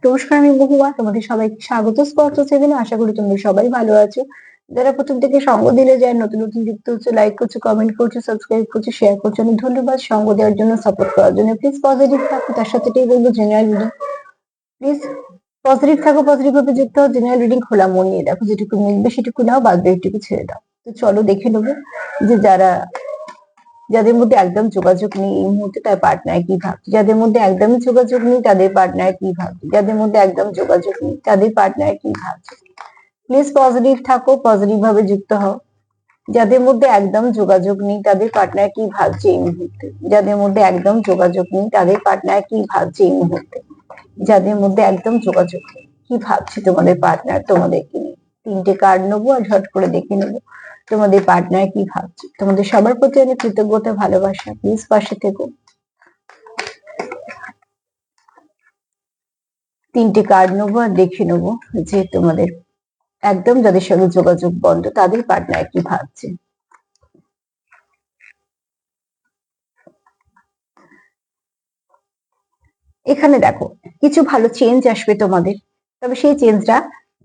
নমস্কার, আমি মহুয়া। তোমাদের সবাইকে স্বাগত স্পষ্ট সেভেনে। আশা করি তোমরা সবাই ভালো আছো। যারা প্রথম থেকে সঙ্গ দিলে যায়, নতুন নতুন যুক্ত হচ্ছে, লাইক করছো, কমেন্ট করছো, সাবস্ক্রাইব করছো, শেয়ার করছো, অনেক ধন্যবাদ সঙ্গ দেওয়ার জন্য, সাপোর্ট করার জন্য। প্লিজ পজিটিভ থাকো, তার সাথে এটাই বলবো জেনারেল রিডিং প্লিজ পজিটিভ থাকো, পজিটিভ ভাবে যুক্ত হও। জেনারেল রিডিং খোলা মন নিয়ে দেখো, যেটুকু মিলবে সেটুকু নাও, বাদ বাকিটুকু ছেড়ে দাও। তো চলো দেখে নেবো যে যাদের মধ্যে একদম যোগাযোগ নেই এই মুহূর্তে, তার পার্টনার কি ভাবছে। যাদের মধ্যে একদমই যোগাযোগ নেই তাদের পার্টনার কি ভাবছে। যাদের মধ্যে একদম যোগাযোগ নেই তাদের পার্টনার কি ভাবছে। প্লিজ পজিটিভ থাকো, পজিটিভ ভাবে যুক্ত হও। যাদের মধ্যে একদম যোগাযোগ নেই তাদের পার্টনার কি ভাবছে এই মুহূর্তে। যাদের মধ্যে একদম যোগাযোগ নেই তাদের পার্টনার কি ভাবছে এই মুহূর্তে। যাদের মধ্যে একদম যোগাযোগ নেই কি ভাবছে তোমাদের পার্টনার তোমাদেরকে নিয়ে। তিনটে কার্ড নেবো আর ঝট করে দেখে নেবো তোমাদের পার্টনার কি ভাবছে। তোমাদের সবার প্রতি অনেক কৃতজ্ঞতা, ভালোবাসা। প্লিজ পাশে থেকো। তিনটে কার্ড নেবো আর দেখে নেবো যে তোমাদের একদম যাদের সঙ্গে যোগাযোগ বন্ধ তাদের পার্টনার কি ভাবছে। এখানে দেখো, কিছু ভালো চেঞ্জ আসবে তোমাদের, তবে সেই চেঞ্জটা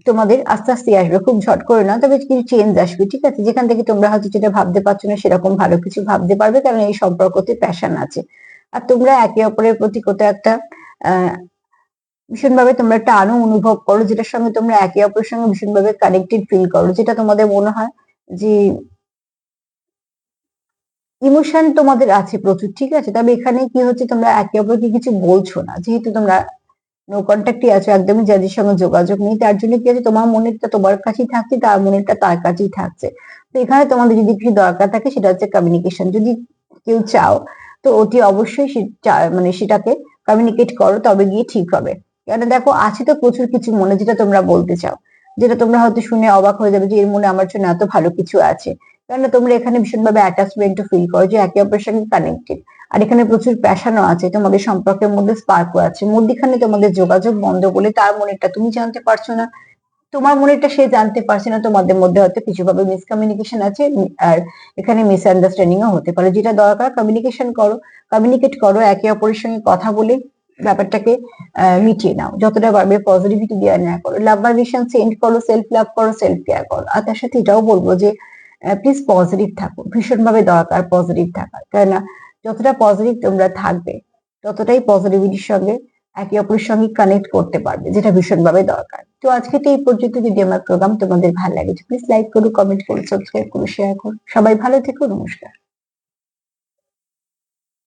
তোমাদের আস্তে আস্তে আসবে, খুব ঝট করে না, তবে কিছু চেঞ্জ আসবে, ঠিক আছে। যেখান থেকে তোমরা হয়তো যেটা ভাবতে পারছো না সেরকম ভালো কিছু ভাবতে পারবে, কারণ এই সম্পর্কতে প্যাশন আছে। আর তোমরা একে অপরের প্রতি কোথাও একটা আহ ভীষণভাবে তোমরা একটা অনুভব করো, যেটার সঙ্গে তোমরা একে অপরের সঙ্গে ভীষণভাবে কানেক্টেড ফিল করো, যেটা তোমাদের মনে হয় যে ইমোশন তোমাদের আছে প্রচুর, ঠিক আছে। তবে এখানে কি হচ্ছে, তোমরা একে অপরকে কিছু বলছো না, যেহেতু তোমরা নো কন্ট্যাক্টই আছো, একদমই যাদের সঙ্গে যোগাযোগ নেই, তার জন্য কি আছে, তোমার মনেরটা তোমার কাছেই থাকছে, তার মনেরটা তার কাছেই থাকছে। তো এখানে তোমাদের যদি কিছু দরকার থাকে সেটা হচ্ছে কমিউনিকেশন। যদি কেউ চাও তো অতি অবশ্যই মানে সেটাকে কমিউনিকেট করো, তবে গিয়ে ঠিক হবে। কেন দেখো, আছে তো প্রচুর কিছু মনে যেটা তোমরা বলতে চাও, যেটা তোমরা হয়তো শুনে অবাক হয়ে যাবে যে এর মনে আমার জন্য এত ভালো কিছু আছে। কেন তোমরা এখানে ভীষণভাবে অ্যাটাচমেন্ট ফিল করো, যে একে অপরের সঙ্গে কানেক্টেড। আর এখানে প্রচুর প্যাশনও আছে, তোমাদের সম্পর্কের মধ্যে স্পার্কও আছে। মধ্যখানে তোমাদের যোগাযোগ বন্ধ বলে তার মনেরটা তুমি জানতে পারছো না, তোমার মনেরটা সে জানতে পারছে না। তোমাদের মধ্যে হয়তো কিছু ভাবে মিসকমিউনিকেশন আছে, আর এখানে মিসআন্ডারস্ট্যান্ডিং ও হতে পারে। যেটা দরকার, কমিউনিকেশন করো, কমিউনিকেট করো, একে অপরের সঙ্গে কথা বলে ব্যাপারটাকে মিটিয়ে নাও। যতটা পারবে পজিটিভিটি দেওয়া নেওয়া করো, লাভ ভাইব্রেশন সেন্ড করো, সেলফ লাভ করো, সেলফ কেয়ার করো। আর তার সাথে এটাও বলবো যে প্লিজ পজিটিভ থাকো, ভীষণভাবে দরকার পজিটিভ থাকা। কেননা যতটা পজিটিভ তোমরা থাকবে ততটাই পজিটিভিটির সঙ্গে একে অপরের সঙ্গে কানেক্ট করতে পারবে, যেটা ভীষণভাবে দরকার। তো আজকে তো এই পর্যন্ত। যদি আমার প্রোগ্রাম তোমাদের ভালো লাগে প্লিজ লাইক করো, কমেন্ট করো, সাবস্ক্রাইব করো, শেয়ার করো। সবাই ভালো থেকো, নমস্কার।